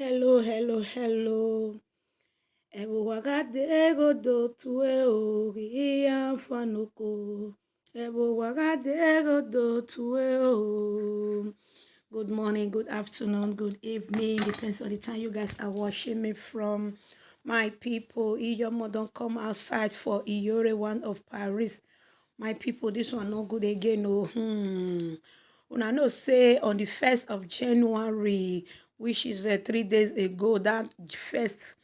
Hello. Ewo wagade godo tuwe o iya fanoko. Ewo wagade godo tuwe o. Good morning, good afternoon, good evening. Depends on the time you guys are watching me from. My people, Iyomo don't come outside for Iyore one of Paris. My people, this one no good again. Oh, Una know say on the 1st of January, which is 3 days ago, that first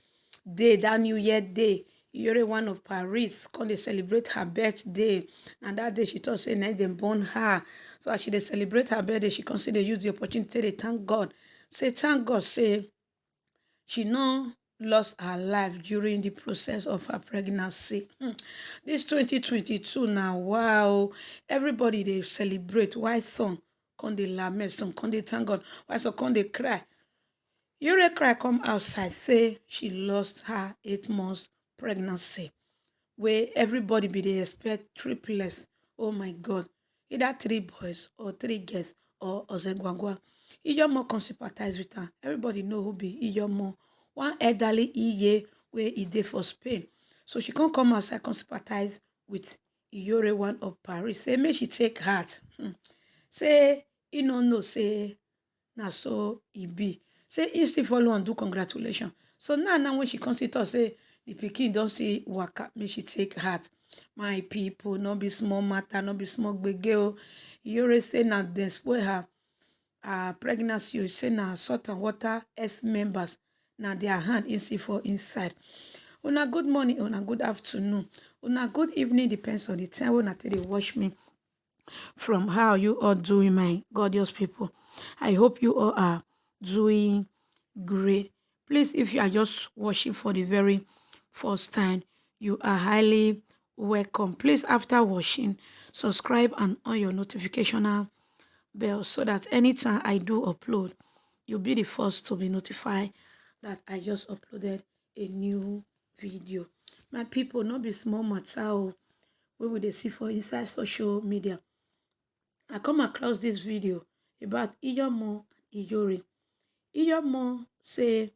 day, that New Year day, Iyore one of Paris, come dey celebrate her birthday. And that day she thought say na dem born her. So as she dey celebrate her birthday, she consider use the opportunity to thank God. Say thank God, say she no lost her life during the process of her pregnancy. This 2022 now, wow, everybody they celebrate. Why some come they lament, some come they thank God, why some come they cry. Yure cry come outside, say she lost her 8 months pregnancy. Where everybody be they expect triplets. Oh my God, either 3 boys or 3 girls or Ozengwangwa. Iyomo come sympathize with her. Everybody know who be Iyomo. One elderly Iye where he dey for Spain. So she can't come outside, come sympathize with Iyore one of Paris. Say, make she take heart. Say, he no know, say, na so he be. Say, he still follow and do congratulations. So now when she comes to talk, say, the pikin don't see waka, make she take heart. My people, no be small matter, no be small gbege. Iyore say, na dem spoil her pregnancy. You say, na salt and water S members. Now their hand is for inside. Una good morning, una good afternoon, una good evening, depends on the time when I tell you watch me from. How you all doing, my gorgeous people? I hope you all are doing great. Please, if you are just watching for the very first time, you are highly welcome. Please, after watching, subscribe and on your notification bell so that anytime I do upload, you'll be the first to be notified that I just uploaded a new video. My people, not be small matter wey we dey see for inside social media. I come across this video about Iyomo and Iyore. Iyomo say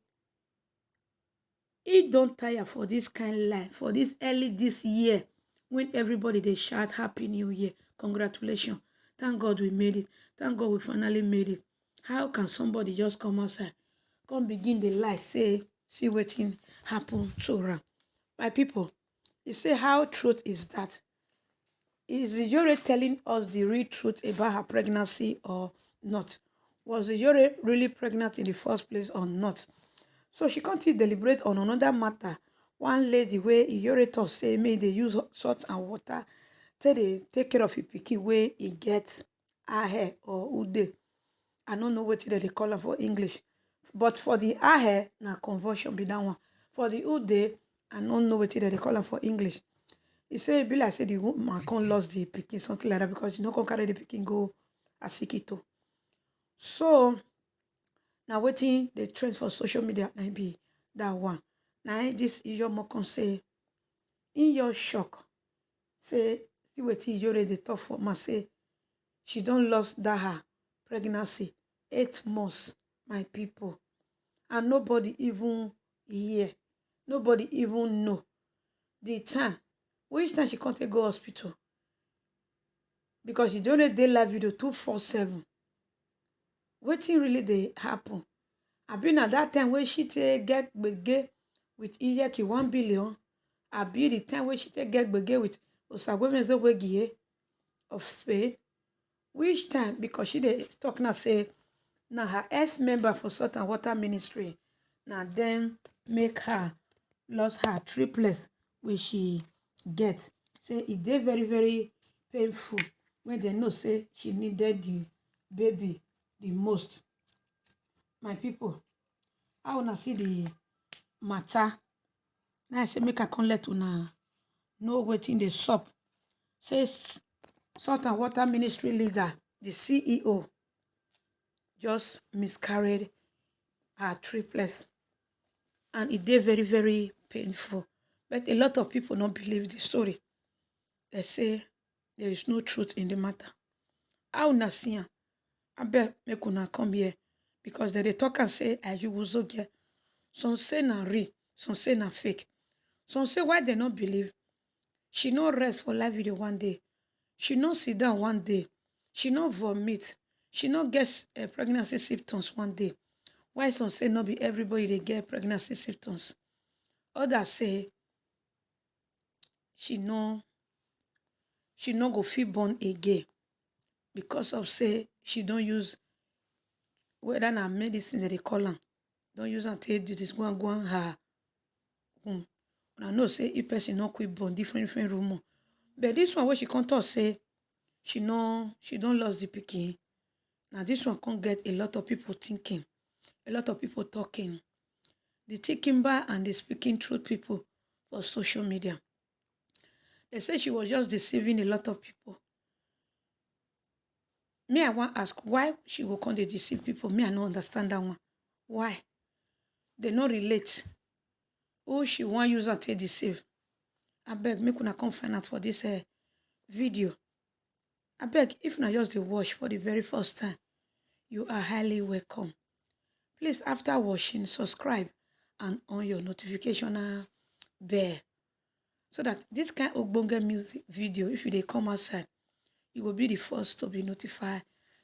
he don't tire for this kind life, for this early this year, when everybody they shout Happy New Year. Congratulations. Thank God we made it. Thank God we finally made it. How can somebody just come outside, come begin the lie, say, see wetin happen to her? My people, you say how truth is that? Is Iyore telling us the real truth about her pregnancy or not? Was Iyore really pregnant in the first place or not? So she can't deliberate on another matter. One lady where Iyore thought say may they use salt and water till they take care of a pikin where he gets her hair or ude. I don't know what they call her for English. But for the her hair, na conversion be that one. For the ude, I don't know what they call her for English. He say be like say the woman can't lost the pikin, something like that, because you know can't carry the pikin go asikito. So now waiting the trend for social media na be that one. Now this Iyomo can say in your shock, say see wetin Iyore dey talk for ma, say she don't lost that her pregnancy 8 months, my people, and nobody even hear, nobody even know the time. Which time she can't go hospital? Because she don't dey live video 247. Wetin really dey happen? Abi na that time when she take get gbege with Iyeki 1 billion. Abi the time when she take get gbege with Osagwemezogwegie of Spain. Which time? Because she dey talk now say na her ex-member for Salt and Water Ministry. Now then make her lost her triplets wey she get. Say it dey very, very painful when they know say she needed the baby the most. My people, I wanna see the matter. Now I say make I come let una know wetin dey sup. Says Salt and Water Ministry leader, the CEO, just miscarried her triplets. And it dey very, very painful. But a lot of people don't believe the story. They say there is no truth in the matter. How una see am? I beg make una come here. because they talk and say Ajuwuzo get. Some say na real, some say na fake. Some say why they not believe. She no rest for live video one day. She no sit down one day. She no vomit. She no get pregnancy symptoms one day. Why some say not be everybody they get pregnancy symptoms. Others say she no go fit born again because of say she don't use whether na medicine that they call am. Don't use am take do this go and her womb. I know say if person no quick born different rumor. But this one where she come talk say she don't lost the pikin. Now this one can't get a lot of people thinking, a lot of people talking. The thinking back and the speaking truth people for social media. They say she was just deceiving a lot of people. Me, I want ask why she will come to deceive people. Me, I don't understand that one. Why? They not relate. Who she want use and take deceive. I beg, make una come find out for this video. I beg, if na just the watch for the very first time, you are highly welcome. Please, after watching, subscribe and on your notification bell so that this kind of ogbonge music video, if you dey come outside, you will be the first to be notified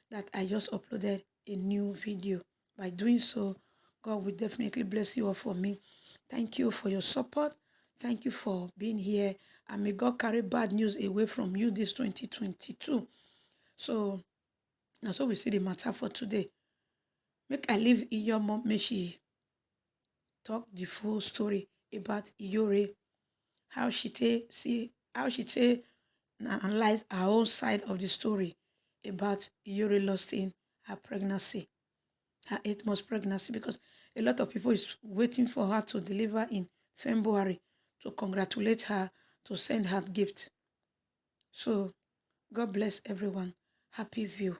that I just uploaded a new video. By doing so, God will definitely bless you all for me. Thank you for your support. Thank you for being here. And may God carry bad news away from you this 2022. So, that's what we see the matter for today. Make I leave your mom, may she talk the full story about Iyore, how she analyze her own side of the story about Iyore lost in her pregnancy, her 8 months pregnancy, because a lot of people is waiting for her to deliver in February to congratulate her, to send her gift. So, God bless everyone. Happy view.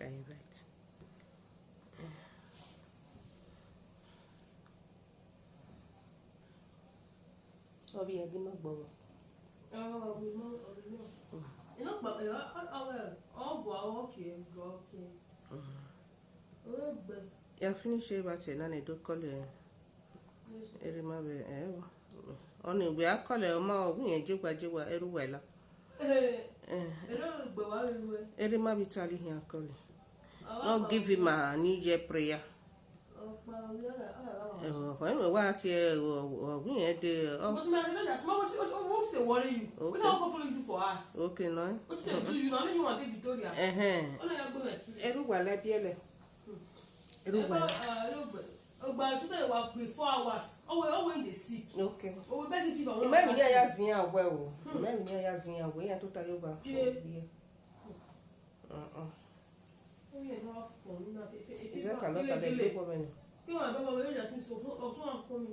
Okay, right. Obi egi no gbo. Ya finish about it na do call erima be oni gbe akole o ma ogun yen jegwa eru wela erima bitali hin akole no give him a new year prayer when we want ogun yen de but man know that small what they worry you we don't go follow you for us okay no what they do you know you want to Victoria only you go experience eru wela biele eru wela But today we have 4 hours. Oh, when they sick. okay Oh, we better fever. me ni ya zin awe o me ni ya zin awe ya to ta yoga for bi Oh, yeah, no phone. No, is that a lot of the women you want to go just me so to come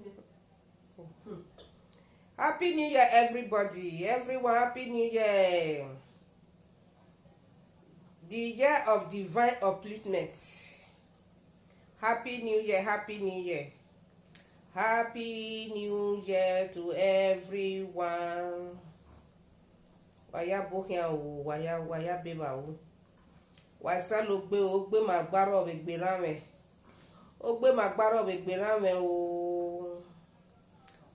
in. Happy New Year, everybody. Everyone, Happy New Year. The year of divine upliftment. Happy New Year, Happy New Year. Happy New Year to everyone. Waya bokia o, waya beba o. Wasa lo gbe o, gbe magbaro be gberame. O gbe magbaro be gberame o.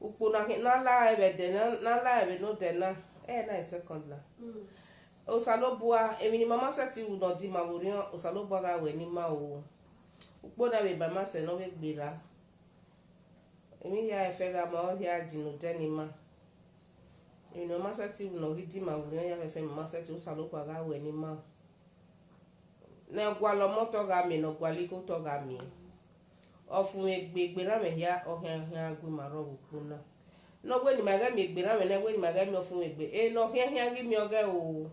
Upo na la ebe de na la ebe no de na na second la o salobua emi ni mama seti u no di ma wori o salobua ga we ni ma o upo na be ba ma se no be gbera emi ya efe ga ma o ya dinu de ni ma emi no ma seti u no di ma wori ya efe mama seti u salobua ga we ni ma na gwa lo moto ga mi no gwa liko to ga mi ofun egbera me ya ohian agbe maro okuna no gbe ni maga mi egbera me na gbe ni maga mi ofun egbe no hian gi mi oge o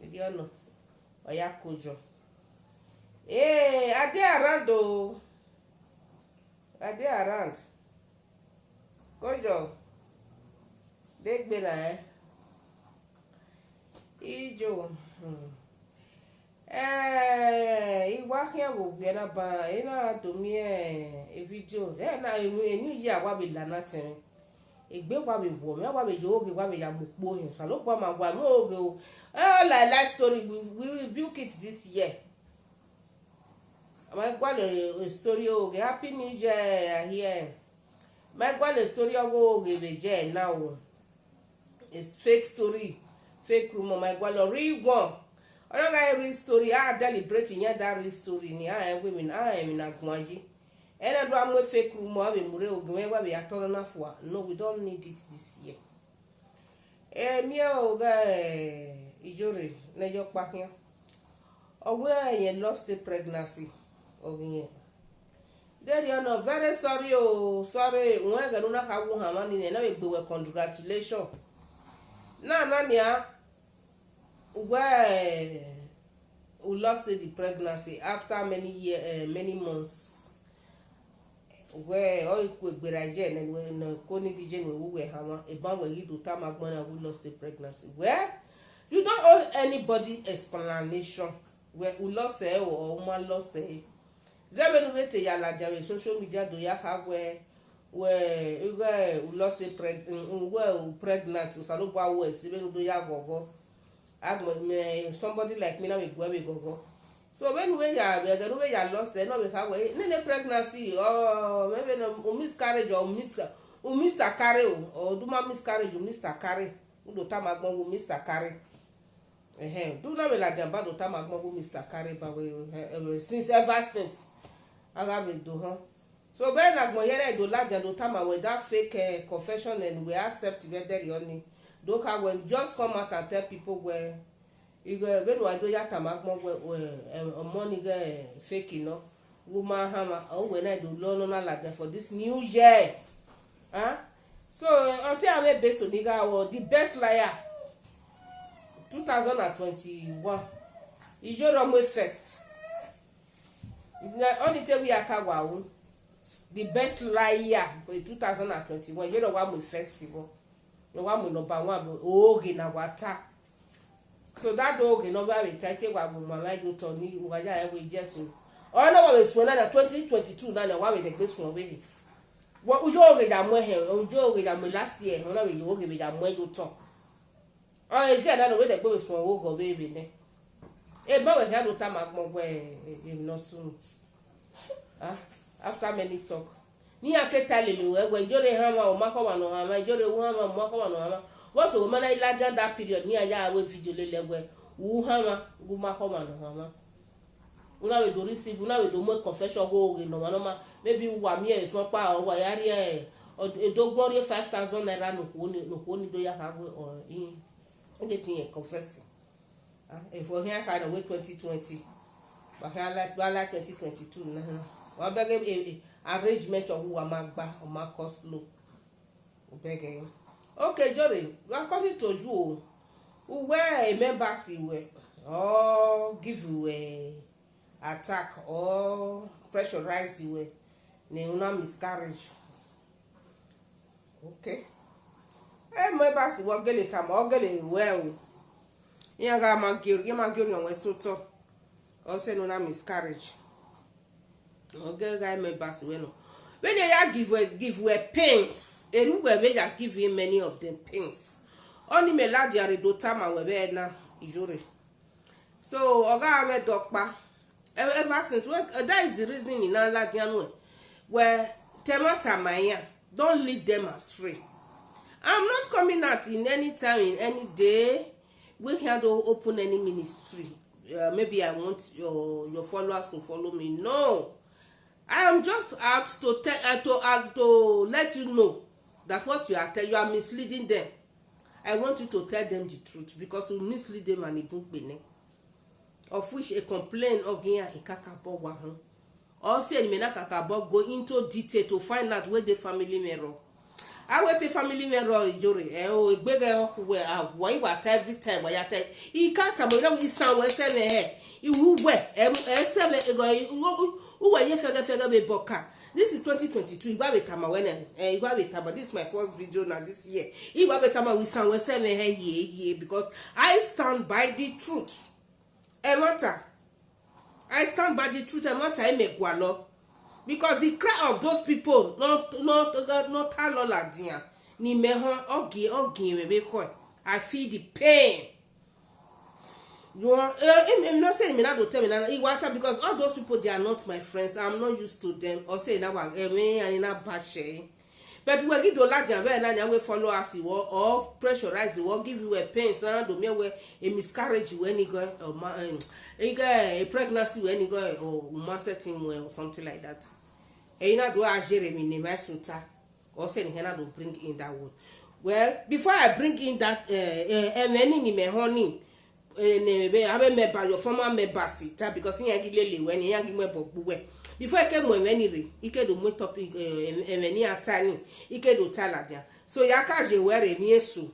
idi ono oya kojo ade around kojo de gbera ijo iwa kia wo biena ba ina domi video na enu yi awa be lana tin egbe wa be wo me wa be jo oge wa be ya mopo yin san lo pa ma wa mo oge o like story we will build it this year my god a story oge happy new year here my god a story oge be je now it's fake story fake rumor my god real one I don't got a real story. I deliberate in that real story. Ni women, I am in a guaji. And I do am fake rumor. We mure ogwe we are told enough for. No, we don't need it this year. Me oga ijore na yo pakia. Ogwe ye lost the pregnancy. Ogwe. There you know, very sorry oh, sorry. Unwe ga nuna ka wu hama ni na we gbe congratulations. Na nia where we lost the pregnancy after many months where all gberaje and koni gije we hama about where you do time agbona we lost the pregnancy where you don't owe anybody explanation where we lost or woman lost zebe no bete ya la jare social media do ya have where we lost the pregnant so lo ba we sibe no do ya gogo somebody like me now we go so when we are lost no we have no pregnancy or maybe no miscarriage or Mr. carry or do ma miscarriage or Mr. carry do ta magbon Mr. carry do na we la jamba do ta magbon Mr. carry but we since ever since aga we do so when agbon here do la jando ta ma with that fake confession and we accept very only don't have when just come out and tell people where you go when I do ya tamagmo money fake you know woman hammer oh when I do loan like for this new year so until I made best nigga or the best liar 2021 you just run with first only tell we are kawa the best liar for 2021 you know what my festival no one number 1 oge na wata so that dog no ba we take wa bu mama you to ni wa ja e we jesu o na wa we so na 2022 na wa we de gbe so we wo ujo ge da mo he ujo ge da mo last year na we yo ge da mo you to o e je na no we de gbe so wo go baby ne e ba we ga do ta ma gbo e no soon after many talk ni aketa lele we jore ha ma o makowa no ha ma jore wu ha ma makowa no ha ma wo so ma na ila that period ni aya we video lele we wu ha ma gu makowa no ha ma una we do receive una we do mo confession go no ma maybe wa mi e fun pa o wa yari e do gbori 5,000 naira no ko ni do ya ha o in the thing confess e for here kind of 2020 but here like 2022 na wa beg arrangement of who amagba or ma cost low begging okay Jory, according to you who were a member see we or give you a attack or pressurize you ne una miscarriage okay member see what get it am or get it well ya ga ma giri on we so to or say una miscarriage. Okay, guy members when you give we pains e ru we ya give him many of them pains only me la dia re do tama we be na ijore so oga we dokpa ever since that is the reason in la dia no where temata maya don't lead them astray. I'm not coming out in any time in any day we can do open any ministry. Maybe I want your followers to follow me. No, I am just out to tell to let you know that what you are misleading them. I want you to tell them the truth because you mislead them and even bene. Of which a complaint of here in Kakabo Wahon. Also, in Mena Kakabo go into detail to find out where the family mirror. I wait a family mirror Jory. Oh, bigger where why what every time why I tell he can't tell me is somewhere 7 here. You wear 7 go who were you figure be boka. This is 2022. You have a tama when you have a tama. This is my first video now this year. You have a tama with somewhere 7 here because I stand by the truth. Matter. I stand by the truth. Matter I make walo. Because the cry of those people not talola dia ni meho ogi we ko I feel the pain. You are I'm not saying me not to tell me na water because all those people they are not my friends. I'm not used to them or say na wa me and na bashe. But we give do la dia we na we follow us or pressurize you or give you a pain so do me we a miscarriage when you go or a pregnancy when you go or ma setting or something like that. E na do a Jeremy ne masuta or say na do bring in that word. Well, before I bring in that many ni me honey ne be have member your former member sita because he give lele when he give me bobu before I came when re ike do mo topic many atani ike do taladia so ya ka je were mi esu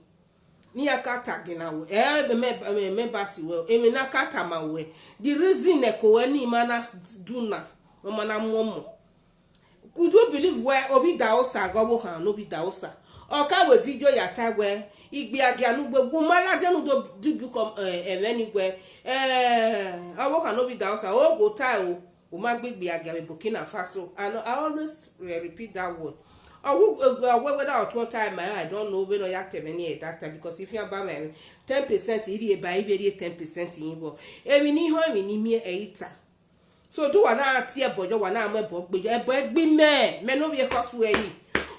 ni akata gina we member si we emi na kata ma we the reason e ko we ni mana duna no mana momo. Could you believe where obi daosa go han no bi daosa o ka we video ya ta we igbe agianu gbogbo malaje nu do become anywhere owo kan no bi daosa o go ta o ma gbegbe agia Burkina Faso and I always repeat that word whether at one time I don't know when I tell me that time because if you are by 10% iri e ba ibe 10% yin bo emi ni ho mi ni mi eita. So do wana tie bojo wana amebo gbejo ebo egbi me no be cause we yi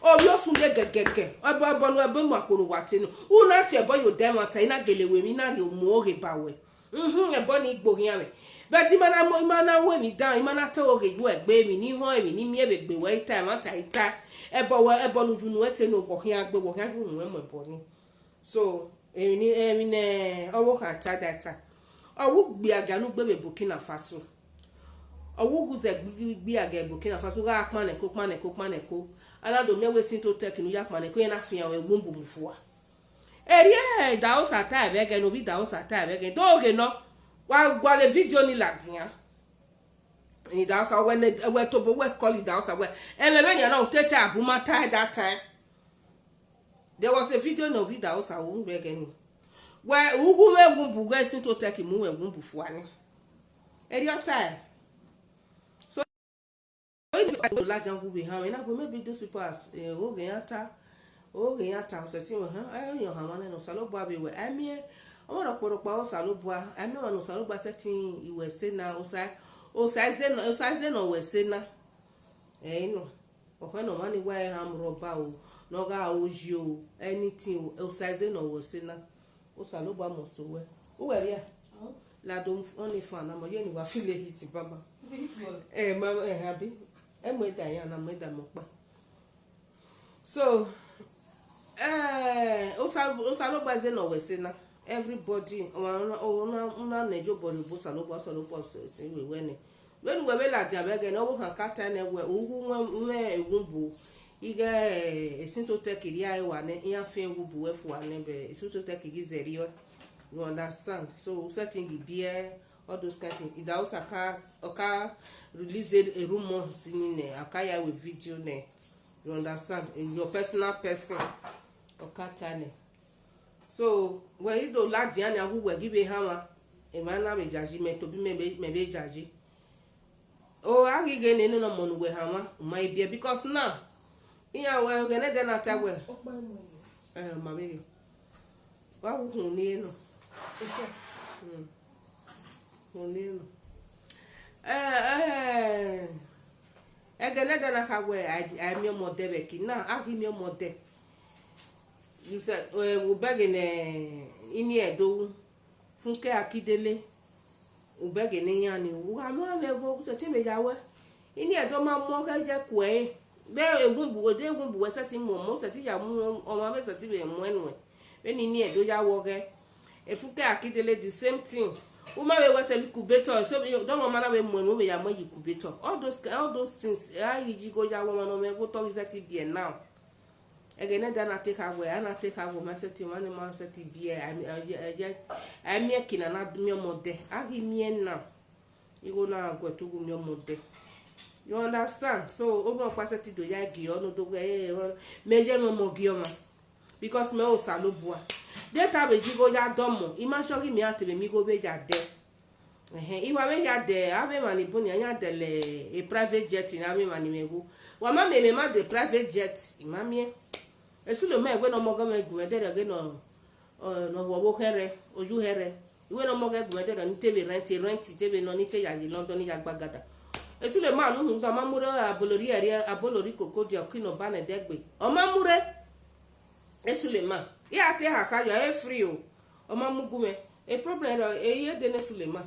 obi osun de gegege ebo no ebo mu akoro wate no una tie boyo dem ata ina gelewe mi na re mu oge bawe ebo ni igborin ame but imana we mi down imana te oge ju egbe mi ni ho emi ni mi ebegbe we time ata ita ebo nu junu ete no gohin agbe wo han hu we mo ebo ni so emi ne owo kan ta data owo gbe aganu gbe Burkina Faso owo ze gbi age Burkina Faso ga kmaneko alado me we sin to tekinu ya kmaneko na fian we gbumbu mfua eri da o sata ebege no bi da o sata ebege doge no wa gwale video ni ladian ni da so we to bo we call it da so we emebe ni na tete abumata that time there was a video no bi da o sa o bege ni we ugu me gumbu ga sin to take mu we gumbu fuani eri ota so so la jangu be ha na go maybe those people are oge yata oseti we ha ayo ha wana no salo bua be we amie o ro poropa o salo bua amie wa no salo bua setting iwe se na osa ze no we se na no o no mani wa ha mroba o no ga oji o anything osa ze no we se na o salo bua mo so we o we ria la do on fa na mo ye ni wa file hit baba ma happy mo da ya na mo da mo pa so osalo gbaze no we se na everybody una nejo body bo salo bo se we we ni when we la dia be no wo kan kata na we ugu nwe egumbu ige esinto take ri ai wa ne ya fe egumbu we fu ane be esinto take gizeri you understand so setting the beer all those kind of things ida oka release a rumor sini ne akaya with video ne you understand your personal person okata ne so we do ladi ani awu we give hama e mana be jaji me to bi me be jaji o agige ne no mo we hama my be because now iya we gene de na ta we ma be wa hu ni no Onino. Egene de na ka we I mi omode be ki na agi mi omode. You said we begin ini edo funke akidele u begin yan ni u ga mo amego se ti me yawe ini edo ma mo ga je ku e de egumbu we se ti mo se ti ya mu o ma be se ti be mu enu be ni edo ya wo ge efuke akidele the same thing uma we was a incubator so don't matter we mo we ya mo incubator all those things you go ya wo no me go talk exactly be now again then I take away my setting one man setting be I me kina na mi mode ahi mi na you go na go to mi mode you understand so omo paseti do ya gi ono do me je mo gi oma because me o salobua data be jigo ya domo imasho gi mi ate be mi go be ja de iwa be ya de abe mani buni anya de le a private jet na me mani mego wa ma me ma de private jet imamie esulo me gwe no mo go me gwe de ge no no wo here oju here iwe no mo ge gwe de ni tebe rent tebe no ni te ya ni London ni ya gbagada esulo ma nu nga ma mure abolori koko di okino ba na degbe o ma mure esulo ma ya te ha sa yo e free o ma mugume e problem ye de ne Sulema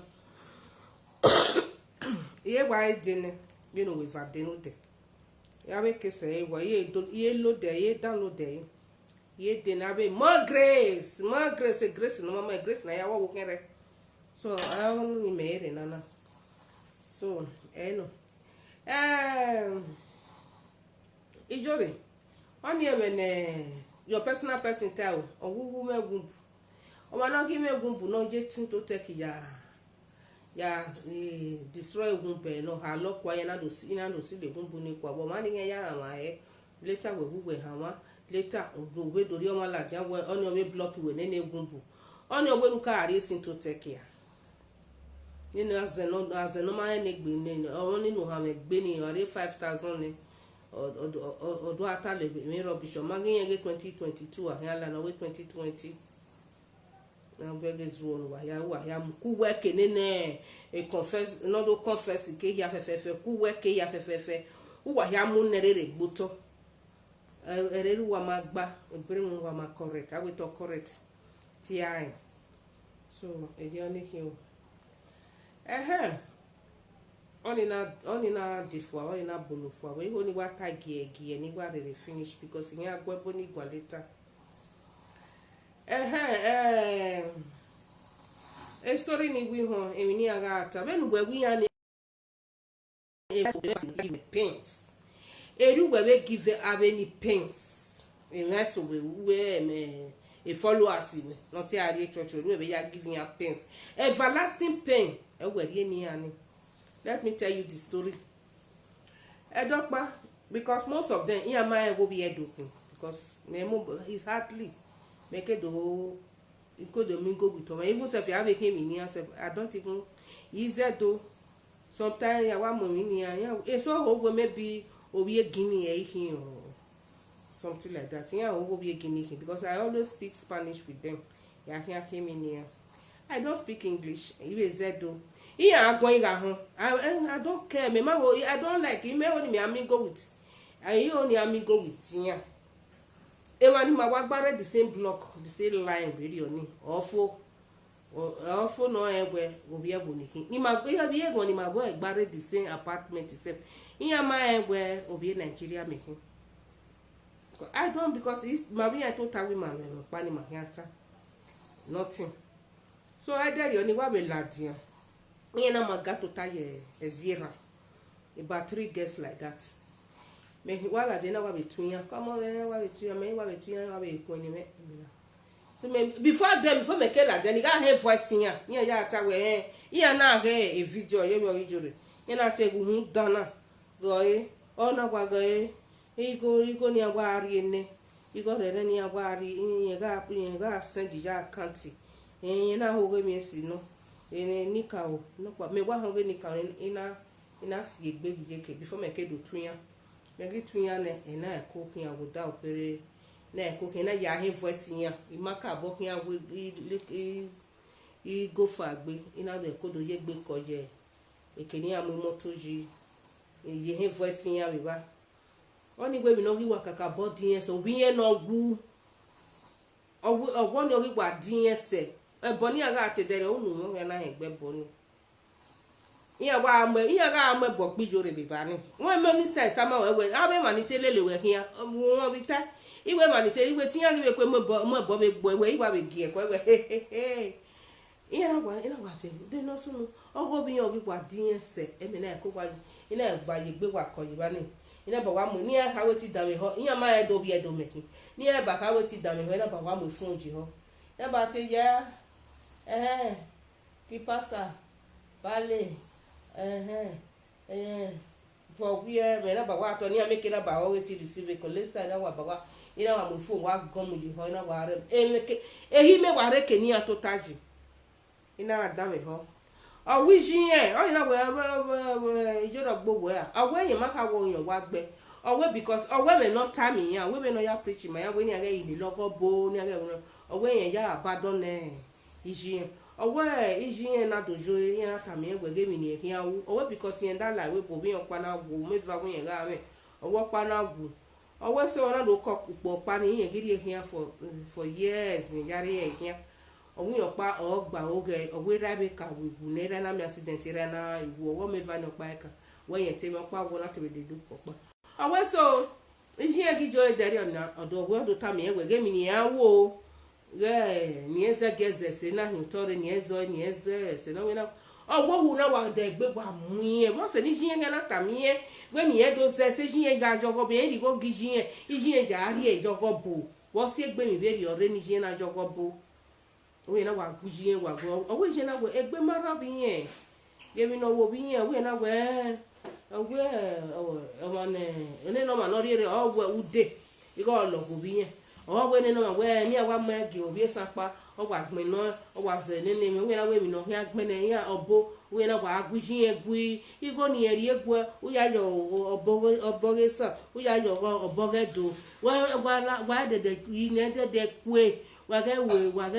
ye wa de ne you know we va de no de ya be ke se wa ye lo de ye download de ye de na be more grace no mama grace na ya wa wo kere so I only me re nana so no ijori oni emene your personal person tell ogugu megumbu o ma no gi megumbu no je tin to take ya destroy gumpe no ha lo kwa ya na do si le gumbu ni kwa bo ma ni ya ma later we gugwe ha wa later ogwe dori o ma la ja we oni o we block we ne gumbu oni o we nka ari sin to take ya ni na azeno ma ne gbe ni o ni no ha me gbe ni ari 5000 ni odo atale mi rubbish o magin ye 2022 ahia na we 2020 na bege zuon wa ya ku we kenene e confess no do confess ke ya fefefe ku we ke ya fefefe u wa ya mu nerere gboto ereru wa magba bring wa ma correct I will talk correct ti ai so e di oni ki o only na defua only na bonofua we only wa tagi ni wa re finish because in agwebo ni gwa later e story ni wi ho e ni aga ata benu gwe wi ya ni pains eru gwe give any pains e na so we me e followers we not ya re church we ya giving ya pains everlasting pain e we ri ni ani. Let me tell you the story. Edokpa, because most of them, in my will be educated because is hardly make it do go to mingle with them. Even if you have a came in here, I don't even easy though. Sometimes I want money here. It's all over maybe obi a guinea or something like that. Yeah, over be a guinea because I always speak Spanish with them. Yeah, here came in here. I don't speak English. Even said though. Yeah, I'm going at home. I don't care. I don't like him. Me amigo with. I only amigo with yeah. Ewani ma wa gbare the same block, the same line really oni. Ofo no egbe obi ego niki. Ni ma gbe obi ego ni ma go gbare the same apartment itself. Iya ma egbe obi Nigeria making. I don't because it's maybe I told her women pani ma yanta. Nothing. So I tell you, ni wa be ladia. Iya na ma gato taye ezira. About 3 girls like that. Me wala de na wa between ya. Come on, wa between ya, me wa between ya, wa be kwani me. So me before me kela then you got have voice here. Ya ta we ya na ga a video ye be ojure. Ya na te gu dana. Goe, ona kwa goe. Igo ni agwa ari ene. Igo rere ni agwa ari ye ga send ya account. Ye na ho ge mi si no. Ene nika o. No kwa me wa ho ge nika ina si egbe gije before me ke do tunya. Megi tunya ne ena eko kin awoda opere na eko kin na ya he voice yan imaka abo kin awo I go for agbe ina do eko do ye gbe koje ekeni amu moto ji ye he voice yan we ba oni gbe mi no ri wa kaka body yen so bi yen no gu owo ni ori gba din yen se ebo ni aga atedere onu mo na egbe boni iya ga ame bo pijore be bani won me ni style tama we abe manite lele we kian won bi ta iwe manite iwe tiyan ri we pe mo bo be gbo we iwa be gi e ko we iya na wa te de no sunu ogo bi yan gba din se emi na ko kwa ina gba ye gbe wa ko yi bani ina ba wa mu ni ha we ti da me ho iya ma e do bi e do me ki ni e ba ka we ti da me ho ina ba wa mu fun ji ho e ba ti ya ki pasa vale for we me na ba wa to ni ameke na ba o ti receive ko lesta na wa ba wa ina wa mu phone wa gomu ji ho ina wa re ehi me wa re ke ni atotaji ina da me ho o wi ji yen o ina we ijoro gbogbo ya o we yin maka wo yan wa gbe o we because o we me no time yan we me no ya preach ma ya we ni aga ile logo bo ni aga o we yen ya abandon iji yen owe iji yen na dojo yen atami egbe ge mi ni ekin awu owe because yen da la we bo bi yan pa na wo me va wo yen ga me owo pa na wu owe so na do ko pupo pa ni yen giri ekin for years ni yari ekin owo yan pa o gba oge owe rabe ka wu ne ra na mi accident ra na iwu owo me va no pa eka we yen te mo pa wo na te be de do pa owe so iji yen gi jo ederi ona odo owe do tami egbe ge mi ni awu nieze geze se na hutore nieze se no na ogbo hu na wa de gbe wa muye mo se ni jiyen na tamie we ni edo se jiyen ga jogo be ri go gijiyen ijiyen ja ri e jogo bo wo se gbe mi be ri ore ni jiyen na jogo bo we na wa gujiyen wa go owo jiyen na go egbe mara bi yen ye mi no wo bi yen we na we o ne no ma no ri re o we ude igo lo go bi yen o we no ma we ni awa ma gi obi sapa o wa gbin no o wa ze ni mi we na we mi no ya gbin na ya obo we na wa aguji egui igo ni eri egwe o ya yo oboge sa o ya yo oboge do wa de yi ne de kwe wa ga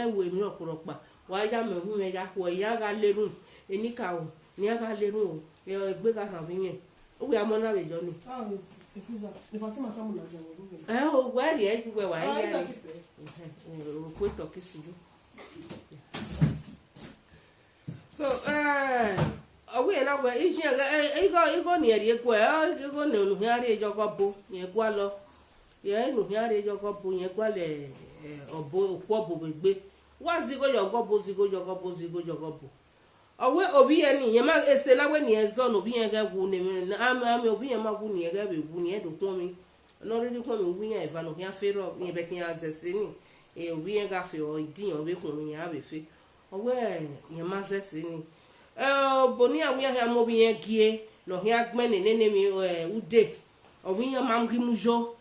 we mi oporopa wa ya me hu me ya ko ya ga lerun enika o ni ga lerun o egbe ka san bi yen o ya mo na we jo ni o wa ri e gbe wa ya ni o ko to kisiju so owe na we iji igo ni eri egwe igo ni onu hari ejogo bo yen gwa lo ye nu hari ejogo bo yen gwa le obo obo gbegbe wa zigo yogo bo owe obi yen ni yen ma ese na we ni ezo no bi yen ga gu ni am obi yen ma gu ni ga be gu ni e do ton mi no ri ko mi wu yen eva no ya fero ni be tin azese ni obi yen ga fe o diyan be kun mi ya be fe owe yen ma zese ni boni awi ya mo bi yen gie no ya gbe ni mi ude obi yen ma ngi mujo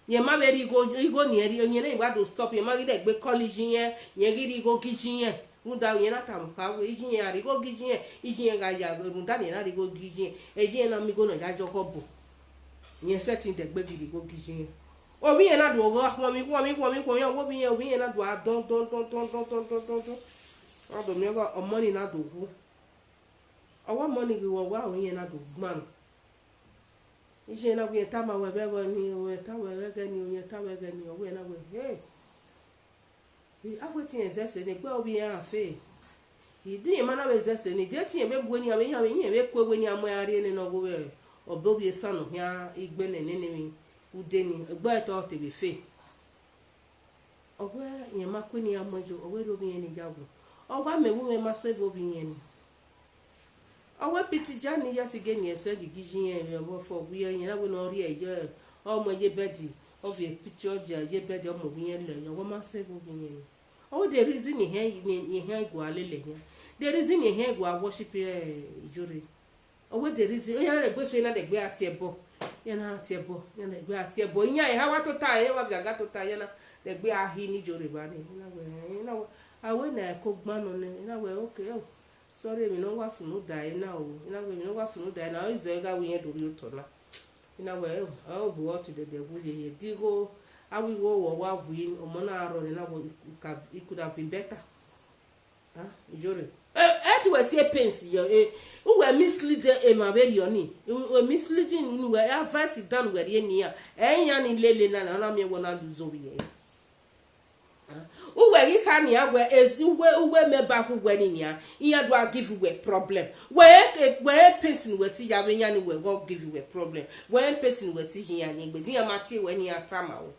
ye ma be igo ni eri onye na igba do stop ye ma gide gbe college yen ye gidi igo kitchen yen runda ye na tam ka we yin ya igo kitchen yen yin ga ya runda ni na igo kitchen yin na mi go na ja joko bo yen setting de gbe gidi igo kitchen yen obi yen na do go ko yan obi yen na do don ado mi go money na do gu owa money go wa o yen na do gman ije na gbe ta ma we be go ni we ta we ge ni o yen ta we ge ni o we na we hey agwe ti exercise ni pe obi yan afe idi ma na we exercise ni de ti en be bu ni ame yan yen be ku we ni amo ari ni no go we obo bi sanu ya igbe ne ni mi ude ni egba to te be fe ogwe yen ma ku ni amo jo owe ro bi yen ni jabu ogwa me wu me ma save obi yen ni owe piti jani ya sige ni ese di gijin yen bo fo bi yen na we no ri eje omo ye bedi of a picture ye bedi omo bi yen le yo ma save obi yen ni oh the reason he go alele here the reason he go worship ijore oh the reason yan le gbe so na de gbe ati ebo yan na ati ebo yan le gbe ati ebo yan e ha wa to ta yan wa ga to ta yan na de gbe ahi ni jore ba ni na we awe na ko gbanu ni na we okay oh sorry mi no wa sunu dai na o na we mi no wa sunu dai na o izo ga we yen dori oto na na we oh bu what the devil ye digo awi wo wa win o mo na aro ni na wo it could have been better ijore to we see pains yo who were misleading e ma be yo ni we misleading we advice down we ni ya yan ni lele na mi wo na luzo we who were you can ya we is we me back we ni ya do give you a problem where person we see ya we yan we go give you a problem when person we see yan ni gbe di ya mati we ni atama o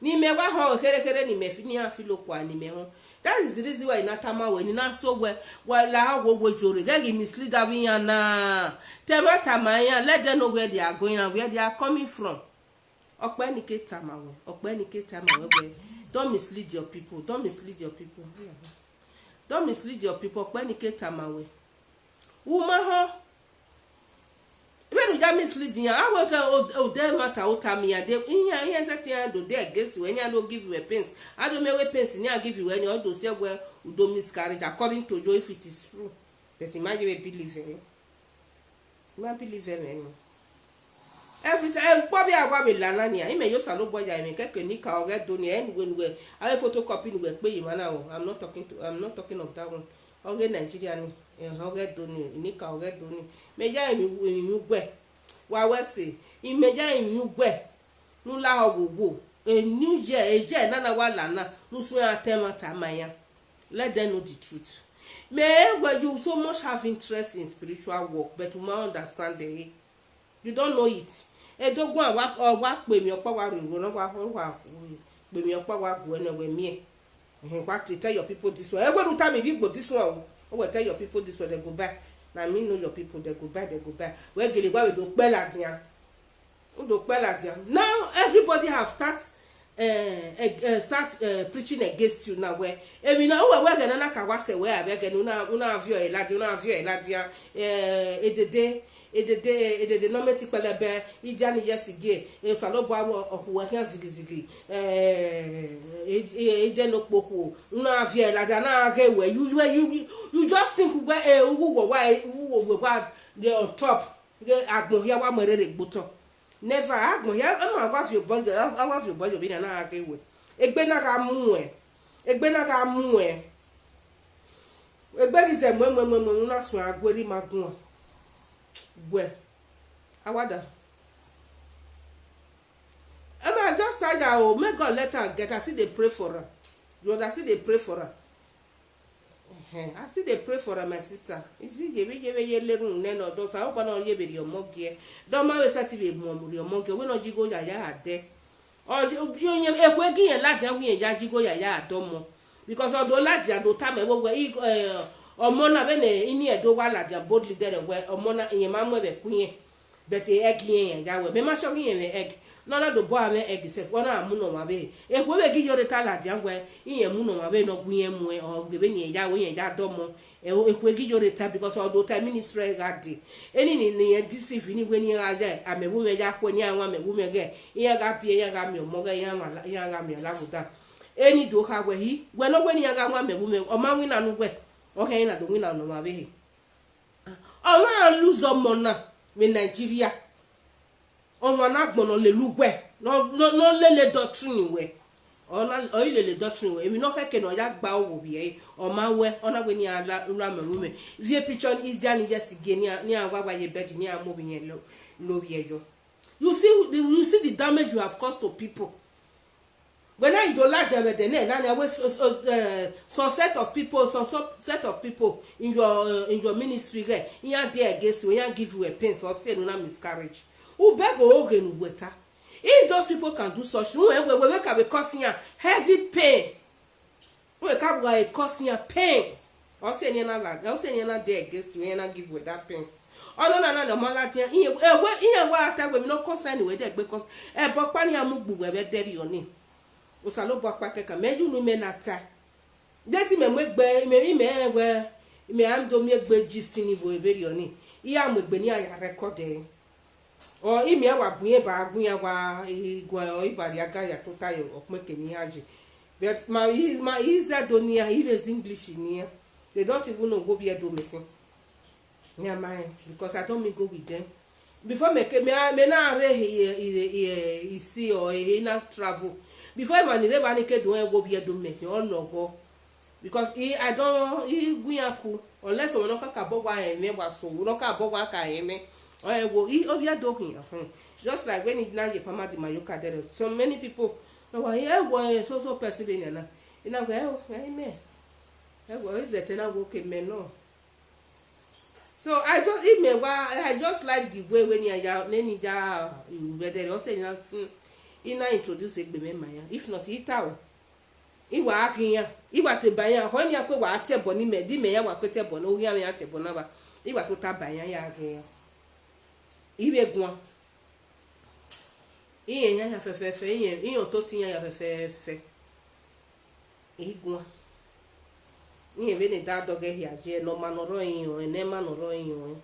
ni me wa ho kere ni me fi ni afilo kwa ni me ho that is the reason why in atama we ni na so we la wo jore get mislead abi yan na teba tama yan let them know where they are going and where they are coming from ope ni ke tama we don't mislead your people don't mislead your people ope ni ke tama we uma ho when you just misleading I want to them matter what time ya dey in set do dey against when you no give you a pence I don't make pence ni I give you when you do say well you don't miscarriage according to Joe if it is true but imagine we believe it you believe it every time probably agwa be lana ni I me yo salo boy ya me keke ni ka oge do ni anyway I photocopy ni we pe you na o I'm not talking of that one oge Nigeria ni oge do ni ka oge do ni meja emi gwe wa we se imeja emi gwe nu la ogbo new year eje na wa lana nu so atema tamaya let them know the truth when you so much have interest in spiritual work but you must understand you don't know it edogun wa pe mi opa wa riwo na wa pe mi opa wa bu ene we mi tell your people this one egbe time bi gbo this one o we tell your people this one they go buy na me know your people they go buy we gele gba we do pe ladian now everybody have start preaching against you now where emi na we gele na ka wa se we abege una avio eladia edede no meti pelebe ijani yesige e salobo okuwa kan zigizigi ede no poku una avio eladia na ga we you just think we wa they on top agbon ya wa merere gboto never agbon ya ma wa fi obojo bi na ga we egbe na ga mu egbe ri ze mo na sun agweri magun gwe awada I just tell her oh make God let her get I see they pray for her I see they pray for her my sister you see give ye lerun neno do sa o na ye be your mogie do ma we sati be mo your mogie we no jigo ya ade o yen ekwe giyan lati an yen ya jigo ya adomo because odo lati ado ta me wo omo na be ne ini edo wa lati boldly there we omo na yen ma mo be kunye but egg yen ya we me ma shock yen egg no na do bo ame egise fo na mu no ma be e ko be gi yore ta la dia ngwe iye mu no ma be no gunye mu o gebe ni ya wo yen ja do mo e ko gi yore ta because all do time ministry ga di eni ni ye deceive ni gwe ni ga je amebu me ja ko ni anwa mebu me ge iye ga pie iye ga mi o mo ge iye ga mi la buta eni do ha gwe hi gwe no gwe ni ga nwa mebu me o ma wi na nu gwe o ke na do wi na no ma be o ma lose mo na we Nigeria o ma na gbono le lugwe no le doctrine we o ile le doctrine we mi no fe ke no ya gba owo bi e o ma we ona gwe ni ala ura mebu me vie picture is dia ni just ge ni agwa ye bed ni amobi yen lo bi ejo you see the damage you have caused to people. When I do like them, then some set of people in your ministry, you are there against you, you give you a pain, so say no miscarriage. Who beg or organ water? If those people can do such, we can be causing a heavy pain. We can be causing a pain. I'll say you're not there against you, and give you that pain. Oh no, malatia. After we not concerned with that because but pani amubu we be there your name. Osalo bo apake ka meju nu me nata deti me gbe me ando me gbe gistini bo eberi oni iya mo gbe ni aya record e o imi awa bunye ba agunya wa igwa o ibari aga ya to tayo opmeke ni haji but my is adonia he is English ni they don't even know go be do me thing near mine because I don't me go with them before me na re he see or he na travel before even the never naked do go be do make all no go because I don't guyaku unless we no ka bo wa eme wa so we no ka bo wa ka eme o go obia do hin just like when it na ye pama di mayoka there so many people no wa here go so person na ina go amen e go is that na go ke me no so I just like the way when you better also ina introduce egbeme maya if not ita o iwa akinya iwa te banya ho ni akwe wa atebo ni me di me ya wa kwete bo no ri ya atebo na ba iwa to ta banya ya akinya ibe gun iye nya ya fefefe iye to tinya ya fefefe igun iye be ni da doge ya je no ma no ro yin o ene ma no ro yin o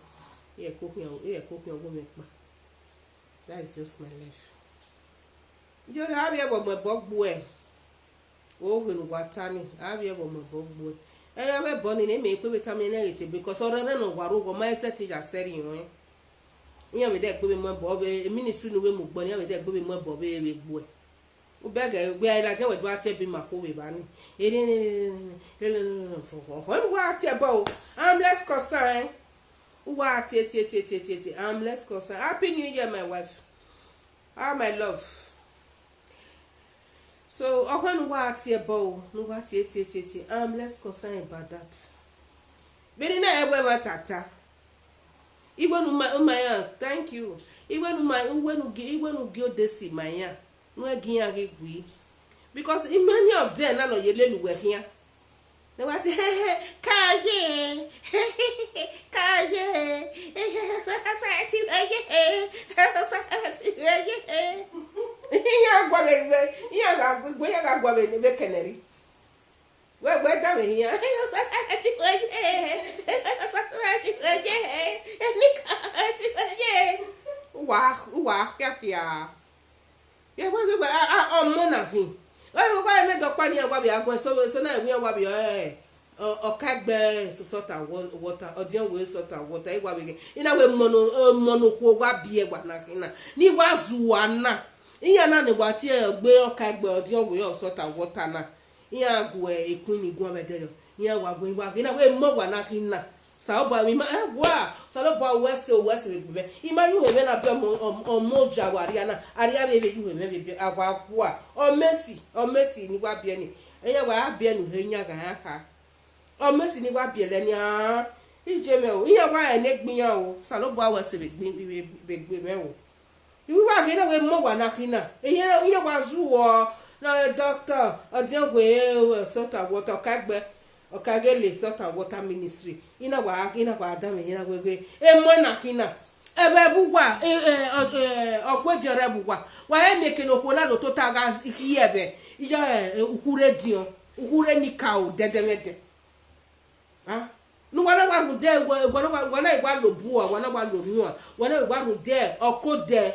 iye kokun ogo me pa that is just my life. You have your boy. Oh, when watani, have your boy. And I have born in a make with terminated because already no waru my set is a setting. You have that going more bobby, a ministry no way more bonny with that going more bobby boy. O beggar, where like I would watch it be my hobby bunny. It ain't for what about? I'm less concerned. What I'm less concerned. Happy New Year, my wife. Ah, my love. So, when what about no what I'm less concerned about that. But in ever tata. Even my thank you. Even when go desi my no again because in many of them none of you were here. They want to kaje iya ga gwa be be keneri we da me here wa ya wa mo na hin o wa me do pa ni agwa bi agwa so na wi agwa bi o kagbe so sota water odion we sota water igwa bi ina we mono ko gwa bi egwa na kina ni wa zuwa na iya na ni gwa ti gbe o kagbe odion we sota water na iya gwe ekun ni gwa bedelo iya wa gwe igwa ina we mo wa na kina sa oba mi ma wa sa lo ba wese be ima yu he na be o moja wa aria be yu he be agwa kwa o Messi ni gwa bi ni eya wa bi nu he nya ga aka o Messi ni gwa bi le ni a ije me o iya wa ene gbin ya o sa lo ba wese be gbin me o iwi wa ke na we mo wa na kina iya wa zu wo na doctor odion we sota water kagbe okagele sota water ministry ina wa adame ina gwegwe e mo na kina ebe bugwa okwejere bugwa wa emeke no kwona do to taga hiebe iyo ukure dio ukure nikao dedemede ha nu wana wa rude wana igwa lo buwa wana wa lo nuwa wana igwa rude okode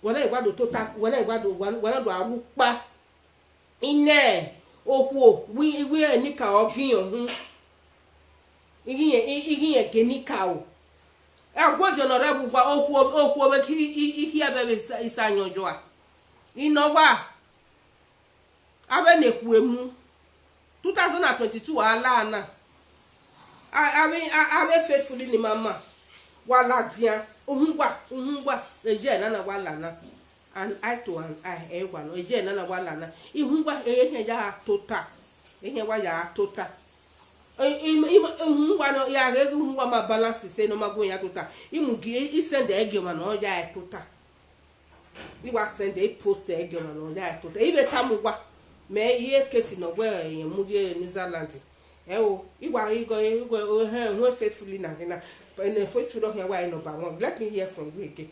wana igwa do to ta wana igwa do wana do arupa ine okwo wi nika ogiyan hu igiye genikao agwojo no rebu gwa okwo we ki abebe isanyojo a inowa abe nekwu emu 2022 ala na abe faithfully ni mama wala dia ohungwa eje na wala na and eye to an eye egwa no eje na wala na ihungwa ehe ya total ehe wa ya total ihungwa no ya ge ihungwa ma balance se no mago ya total imugi isend ege ma no ya total we wa send a post ege ma no ya total ibe tamugwa me ihe keti no gwe yen mu die New Zealand o igwa igo he faithfully na ene fochu do he wa no ba won let me hear from you again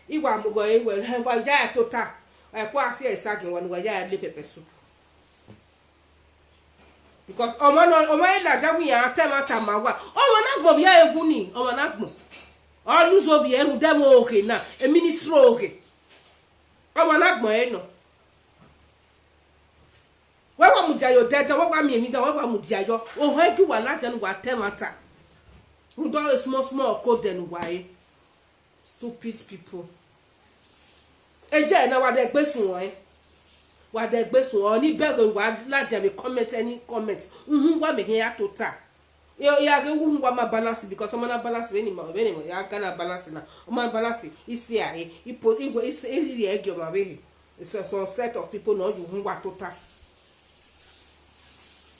igwa mu go we he wa ya total e ko asi esagin won wa ya le pepper soup because omo ila jawu ya temata mawa omo na gbo bi egwu ni omo na gbo o luzo bi eru demo oke na e ministro oke omo na gbo e no wa mu jayo deta wa mi emi da wa mu jayo o ho edu wa lati anu wa temata who do small code then why stupid people eje na wa de gbesun won wa de gbesun o ni bego wa lati be comment any comment wa me ya total ya ge wu wa ma balance because someone na balance we ni ya kana balance na o ma balance isi aye ipo igwe isi iri ege o ma we it's a set of people no ju wa total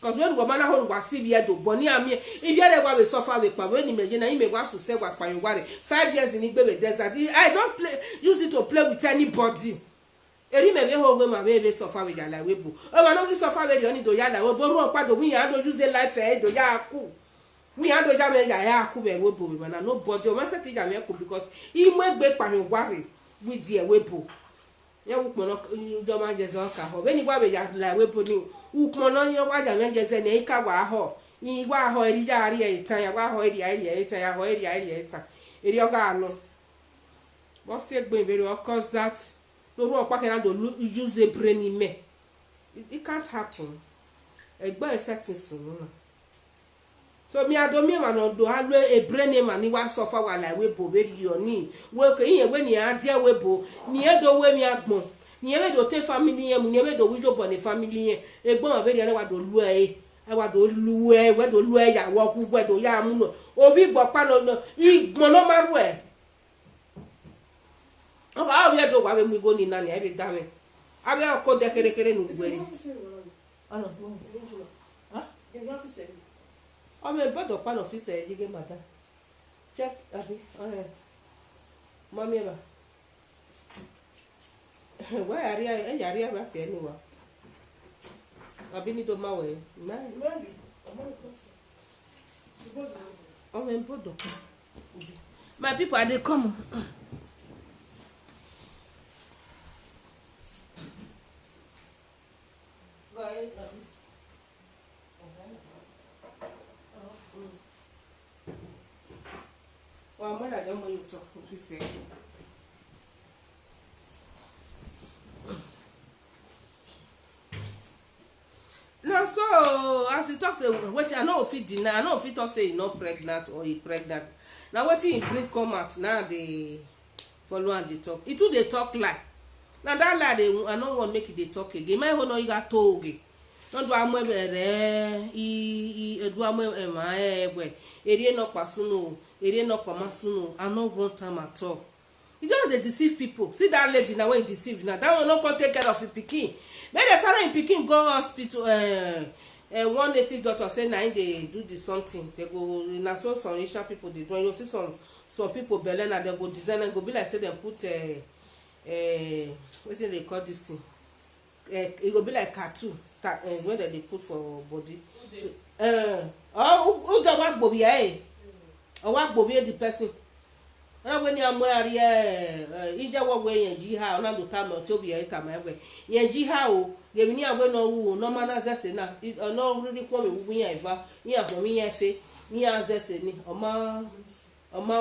because when go mana ho wa si bi edo boni ami if you dey we suffer we pa when imagine na ime wa so se wa pa yoware 5 years in igbe desert I don't use it to play with anybody eri me be ho we ma be suffer we yala we bu o ma no ki suffer we oni do yala we boru on pa do wi yan do use life e do ya ku wi yan do ja me ya ku be we bu we na nobody o ma se ti ja me ku because imo egbe pa yoware we die we bu ye wu pon no jo ma je so ka ho be ni gwa be ya la we bu ni ukmono yo waja ngeze ne ika wa ho ni wa ho eri ja ari etan ya wa ho eri etan ya ho eri etan eri oga anu bo se gbe bere o cause that no ru opa kan do use a brain me it can't happen egbe setting sunu na so mi adomi ma no do halu a brain man ni wa suffer wa la we bo beri yo ni we ke yin we ni a dia we bo ni edo we mi agbon ni ewe do te family yen mu ni ewe do wijo bo ni family yen egbon ma be ri wa do lu e wa do lu e we do lu e ya wo ku we do ya mu no obi gbo pa no igbon no ma ru e o ga o ye do wa be mu go ni na ni e be da me abe o de kere kere nu gberi ano ha o me bodo pa no fi se yige mata check abi mami ba why are you about anyone? I've been to my way. My people are they come. Well, when I don't want you to talk, she said. Now, so as he talks, what I know if he deny, I know if he talks say he's not pregnant or he pregnant. Now, what he bring come out now they follow and they talk. It too they talk lie. Now that lie they I don't want make it they talk again. My whole no you got told. Don't do amwe bere do amwe ma we. Eri no pasuno, eri no pamasuno. I no want time at all. You don't they deceive people. See that lady now when you deceive now. That one not come take care of the pikin. Make the carry pikin go hospital. One native doctor say na they do the something. They go na so some Asian people they do. You see some people belle na they go design and go be like say they put what they call this thing. It go be like cartoon. Where they put for body. So, who the work bobi eh? Or work bobi the person. ona we ni amari ije wo we yen ji ha ona do ta mo to bi e ta ma we yen ji ha o ge mi ni awe no wu no ma na zese na no ri ko mi wu yen iva ni abo mi yen fe ni azese ni ọma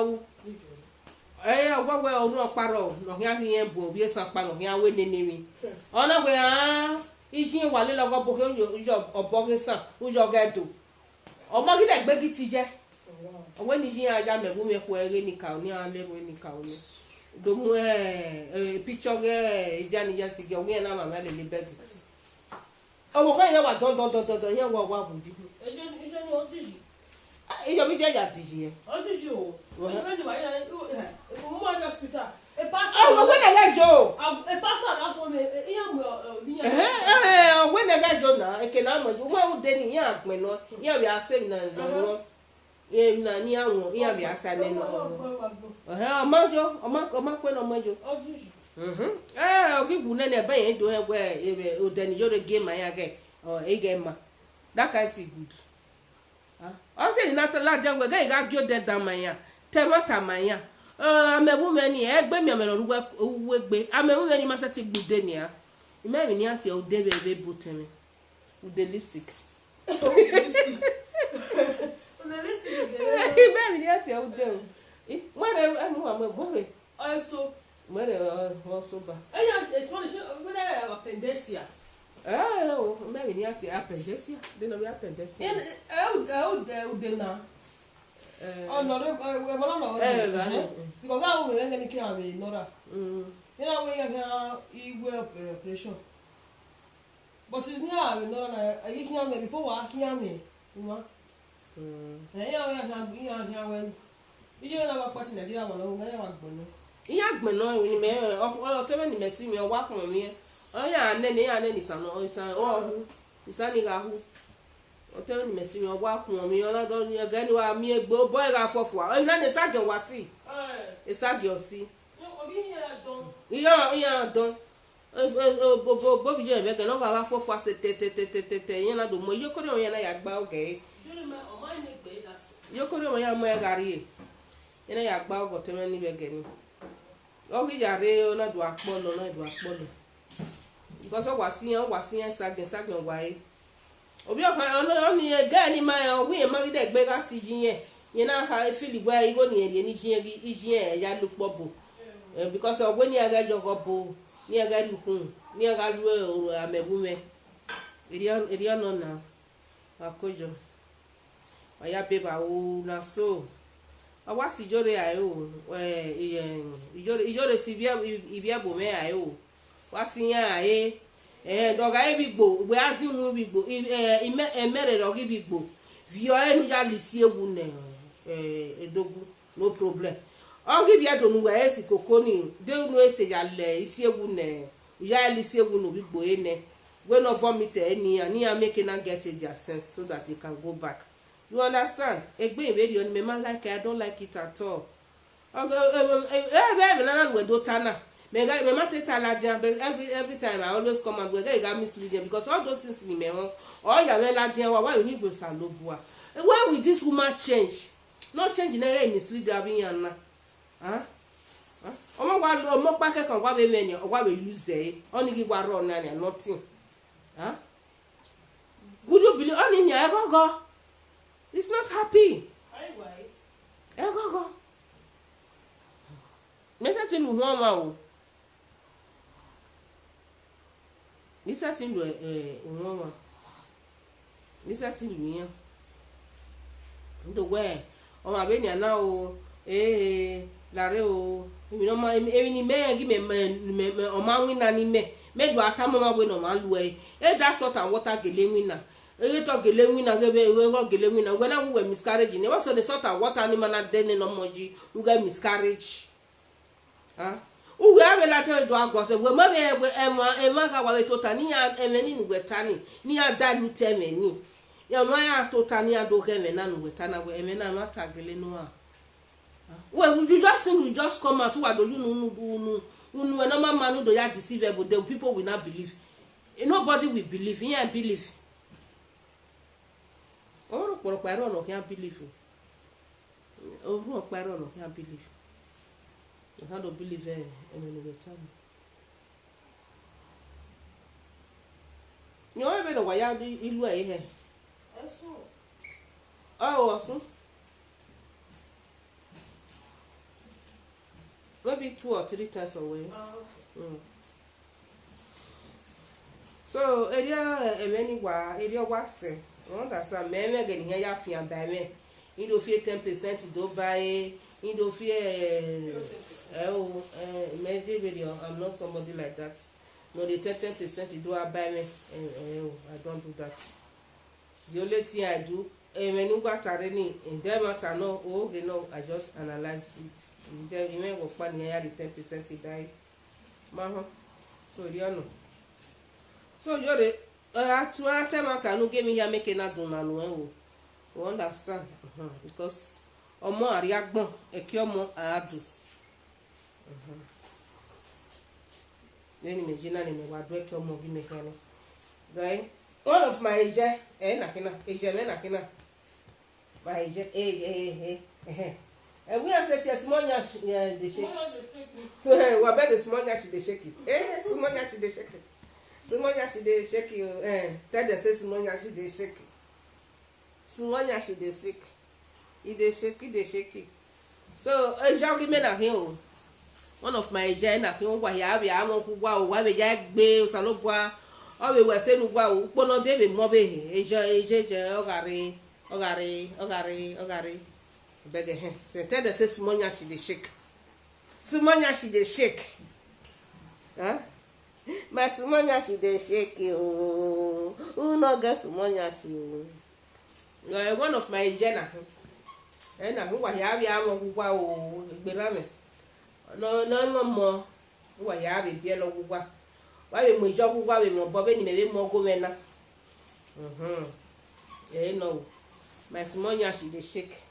wu ọgwa we onu oparo no ya ni yen bo bi esa pa no ya we nenemi ona we isi wa le logo bo ke yo obo ke san ujo gedo ọmọ gide gbe gi ti je owe ni yin aja me bu me ko ere ni ka ni ale ro ni ka oni do mu picture ge ijani ya si ge owe na mama le bed owo ko yen wa don yen wa bu di ejo ni o ti ji iyo mi de ya di ji o ti ji o when you were in the hospital a pastor oh when I get jo a pastor that for me iyan mi when I get jo na e ke na mo ju mo de ni yan pin no yan bi ase na lo e na ni awon yan bi asa ne no ọmọ pe no mo jo o ti ji ogigu ne be yen do egwe ebe o de ni jo de game ya ge e ge ma that kind thing good o se ni na ta la jangwe ge ga bio de da manya temata manya amebu meni egbe mi amelo ruwe gbe amebu meni ma se ti gbude ni a imemi ni ati o de be butemi udelistic imemi ni ati o de mwere anu amo gbore also mwere o so ba it's funny when I have appendixia imemi ni ati appendicia de no be appendicia udena no because how we ngani ki ave nora you know we have igwe operation but is now we know na you can ave before wa ki ave you know ya we have when you know na pa ti Nigeria wa no ngani wa gbonu iya gbonu ni me o te me ni mesi mi o wa kun mi o ya ne ni sanu o isan o isani ga hu o te ni mesi mi o wa kun mi o la do ni ga ni wa mi egbo boy ga fofu o na ni sajo wa si sajo si iya don bo bi je be ke no ga fofu te yen na do mo yo ko ri o yen na ya gba oge yo ko ri o yen mo e gari yen na ya gba ogo te me ni be ge ni o ki jare o na do apolo because o wa si yan sagen wa e obi o ni ga ni ma yan wi ma gide gbe ga ti yin yen na ha feel gba igo ni ere ni yin ya lu po bo because o gbe ni aga jogo bo ni aga lukun ni aga lu amebu me eri no na akojo aya beba o na so awa si jore ayo ijore si bia bo me ayo wa si yan aye doga e bigbo we azi nu bigbo emere ro gi bigbo vio enu ya lisi ewu ne edogu no problem o gi bia do nu we si kokoni de nu ete ya le isi ewu ne ya lisi ewu no bigbo ene we no vomit any and you make na get their sense so that they can go back. You understand? Egbe very on me man like I don't like it at all. Baby na we do tana. Me ma teta la dia every time I always come and go get misleading because all those things me won. All ya me la dia why we go salobua. Why will this woman change? Not change na mislead abi yan na. Omo pa ke kan wa be me ni o wa we lose e. Oni gi wa run na nothing. Could you believe on your ego? It's not happy. Ego. Mesa tin lu ma o. Nisa tin lu ma. Nisa tin lu yan. Ndo we o ma be ni ana o lare o mi no ma ni me gi me o ma win na ni me do atamo ma we no ma lu e that sort and water gele wina e to gele wina gebe e go gele wina when I we miscarriage ne was the sort of water ni mana den no moji we get miscarriage we have la ten do agbo se we ma be e ma ka wa we to tani ya emeni nu wetani ni ya da lu temeni ya ma ya to tani ya do ke me na nu wetana we emena ma tagele no well you just think you just come out wa do you nu when no man do ya deceivable the people will not believe. Nobody will believe. He ain't believe. Oh, no, no, can't believe. Oh, no, no, can't believe. I had to believe and when they tell me. You ever know why you are here? Oh, awesome. Maybe 2 or 3 times away. So, area was understand. Me getting here, ya fian by me. You do fear 10%, do buy. You do fear. Video. I'm not somebody like that. No, the 10% you do I buy me. I don't do that. The only thing I do, when you got any in them matter no, I just analyze it. Then you may work on the 10% you buy. So you know. So you're the time no give me here making that do manual. You understand? Because omo ariagbon ekiomo adu. Then imagine me what do ekiomo gi me kan. Guy, one of my age nakina. My age and we have said small nyash the shake. So we beg the small nyash the shake. Small nyash the shake. Small nyash the shake tell them say small nyash the shake. Small nyash the sick. They shake. So jolly men are here. One of my age na fi wa ya be amon ku wa o wa be ja gbe salobwa o we we se nu wa o pono de be mo be eje ogare bege he se tell the say smonya she dey shake huh my smonya she dey shake o who no get smonya she o one of my jena na mi wa ya bi amon ku wa o gbera me no mo wa ya bi bi lo ku wa we mo jo ku wa we mo bo be ni me mo go me na no my smonya she dey shake.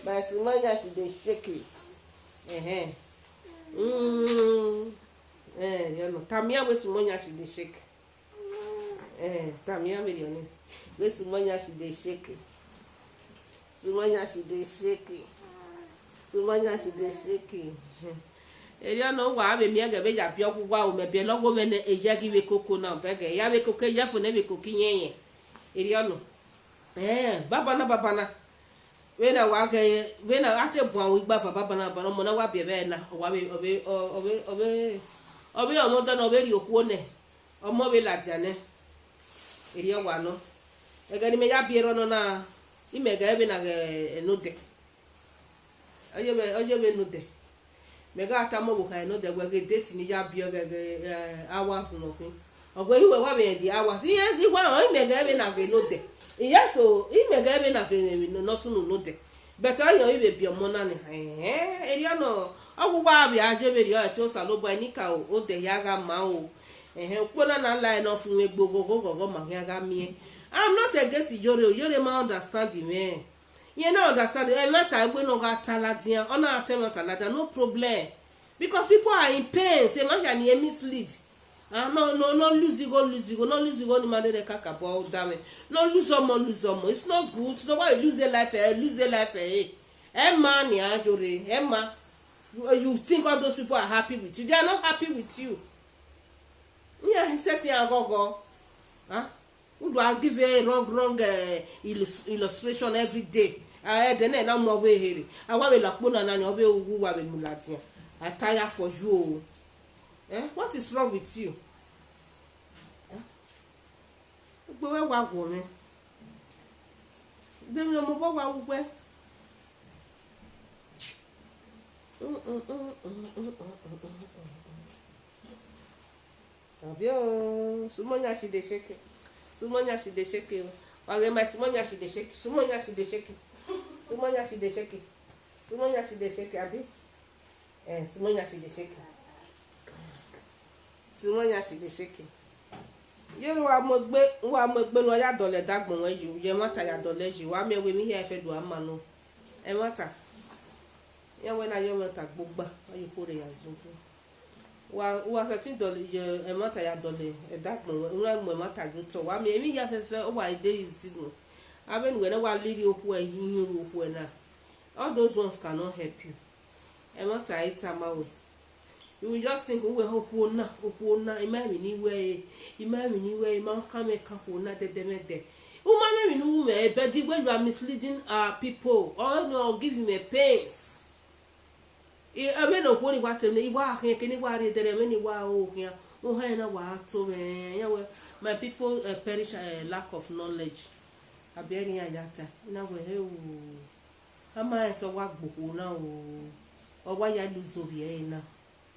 My smonya she dey shake. You know, Tamia we smonya she dey shake. Tamia we you we smonya she dey shake. Smonya she dey shake. You know wa be mi ga be ja bi okugwa o me be logo me na eja gi we koko na be ga ya we koko ya fo na be kokinyen. You know. Babana. When I walk, when I at a point with Buffer Babana, but I'm not be there now. Obey, or not done already your one, or mobile like Jane. Idia wano. Again, may I be on a. You may have been a note. I never know day. Megata Mobuka, I know that we're dating the hours nothing. Or when you were having the hours, here, you want I may have been a note. Yes, so he may get in a no soon no day. But I know you be a money. You know, I will buy a jewelry to Saloba Nika or the Yaga Mao. And help one and line off with go, Mahaga me. I'm not against the Joro, you're the man understanding me. You know, understand the matter I will not have Taladia on our Talata, no problem. Because people are in pain, say, man, can mislead. No lose you go, no lose you go, no matter the cacapo, damn it. No lose more. It's not good. So why lose their life, Emma, Niajore, Emma, you think all those people are happy with you? They are not happy with you. Yeah, he said, yeah, go. Huh? Who do I give a wrong illustration every day? I had the name, I'm more here. I want to look on and obey who are Mulatia. I tire for you. What is wrong with you? Where wa go me? Dem no mo wa wo. Abio, sumonya she dey shake. Wage my sumonya she dey shake. Sumonya she dey shake, abi. Sumonya she dey shake. Sumonya she dey shake. You wa mo gbe no ya dole dagbon wen you ye mata ya dole ji wa me we mi here fe do amano e mata ya we na ye mata gbogba ayi kore ya zungu wa satin dole je e mata ya dole e dagbon wen mo mata ju to wa me mi ya fe o wa ide isigo aben we na wa liri oku e yin oku e na all those ones cannot help you e mata ita ma o you will just think we hope na imami ni we ma come na de me no me but when you are misleading people or no give him a pains I mean no what what ni wa ke ni wa re dere me ni wa o kia o ha na wa to me ya we my people perish lack of knowledge aberi yata na we he o ama so wa gboku na o wa ya luzo bi na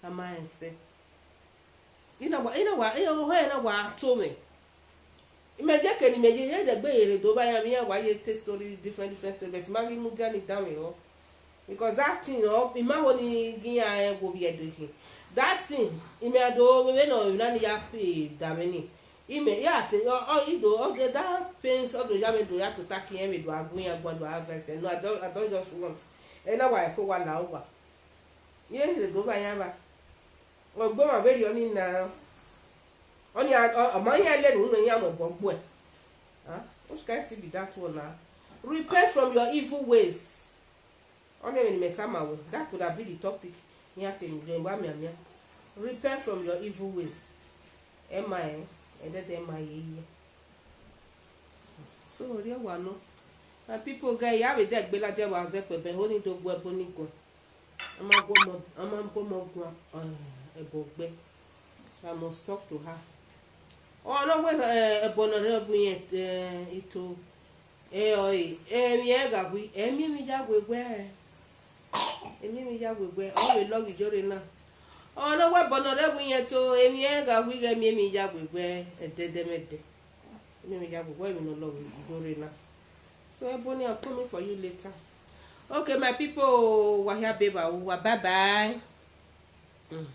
ama ense ina wa o ha na wa to me imeje ke ni meje ye de gbe ere do ba ya mi wa ye take story different story but magi mu jani down yo because that thing ima ho ni giya go bi edo hin that thing ime ado we no na ni ya pe da me ni ime ya te ido okay that pains odo ya me do ya to taki e me do agun ya gwan do harvest no I don't just want e na wa e ko wa na wa ye le do ba ya ba ogbo ma be yo ni na oni amanya le nu ya mo gbogbo e what can't be that one now repent from your evil ways only when metama wo that could have been the topic ni ati mjemba miamia repent from your evil ways am I so ori wa no na people guy ya be de gbe la je wa ze pe be ho ni do gbo ebo ni go ama gbo mo gbo ebo gbe so I must talk to her no we ebo no re bu yen ito mi e ga wi emi mi ja gwegwe o we log ijore na no we ebo no re bu yen to emi e ga wi ge mi ja gwegwe ededemede emi ja gwegwe mi no log ijore na so ebo ni I'm coming for you later. Okay my people, wa here beba, bye bye.